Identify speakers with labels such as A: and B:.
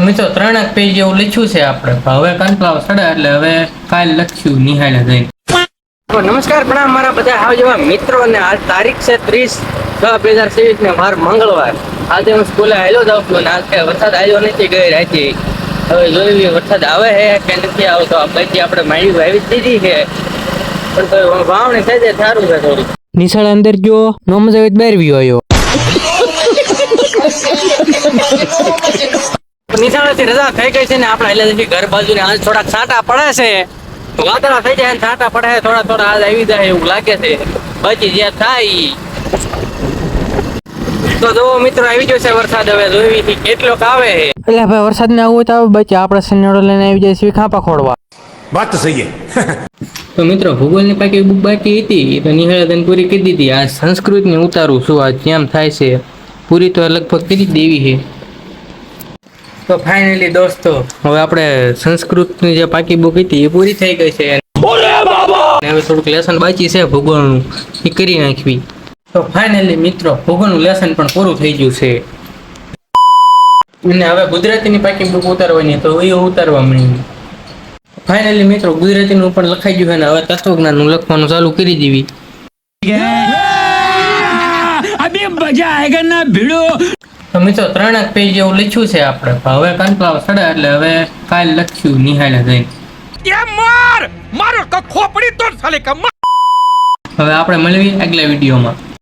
A: મિત્રો 3 પેજ જેવું લખ્યું છે આપણે. હવે કંટાળો ચડે એટલે હવે કાલ લખ્યું નિહાળે જઈને. તો નમસ્કાર પ્રણામ મારા બધા હાવ જેવા મિત્રો, અને આજ તારીખ છે 30/6/2023 ને વાર મંગળવાર. આજે હું સ્કૂલે આવેલો જાઉં છું, અને આજે વરસાદ આવ્યો નથી ગઈ રાતે. હવે જોઈએ વરસાદ આવે છે કે નથી આવતો. પછી આપણે માંડવી વાવી દીધી છે, પણ તો વાવણી થઈ જાય સારું છે થોડું.
B: નિશાળ અંદર જો નો મજા આવે બહાર બી આવ્યો.
A: નિશાળેથી રજા થઈ ગઈ છે ને આપણે એટલે ઘર બાજુ ને આજ થોડાક છાંટા પડે છે. વાદળા થઈ જાય છાંટા પડે થોડા થોડા આજ આવી જાય એવું લાગે છે. પછી જે થાય તો જો મિત્રો આવી જશે વરસાદ. હવે જોઈ કેટલોક આવે છે.
B: એટલે ભાઈ વરસાદ ને આવું હોય તો આવે બચ્ચા આપણે સનેડો લઈને આવી જાય છે ખાપા ખોડવા.
C: વાત તો સહી
A: તો મિત્રો ભૂગોળની પાકી બુક બાકી હતી તો નિહાળે પૂરી કરી દીધી. આ સંસ્કૃતને ઉતારું છું, આ કેમ થાય છે પૂરી તો લગભગ કરી દેવી છે. તો ફાઇનલી દોસ્તો હવે આપણે સંસ્કૃતની જે પાકી બુક હતી એ પૂરી થઈ ગઈ છે. હવે થોડુંક લેસન બાકી છે ભૂગોળનું, એ કરી નાખવી. તો ફાઇનલી મિત્રો ભૂગોળનું લેસન પણ પૂરું થઈ ગયું છે, અને હવે ગુજરાતીની પાકી બુક ઉતારવાની તો એ ઉતારવા મળી. ફાઇનલી મિત્રો ગુજરાતીનું પણ લખાઈ ગયું છે ને હવે તત્વજ્ઞાનનું લખવાનું ચાલુ કરી દેવી.
D: अभी मजा आएगा ना भिड़ो.
A: તો મિત્રો 3 પેજ જેવું લખ્યું છે આપણે. હવે કંટાળો ચડે એટલે હવે કાલ લખ્યું નિહાળે જઈને.
D: मारो का खोपड़ी तोड़ साले का.
A: હવે આપણે મળવી આગલા વિડીયોમાં.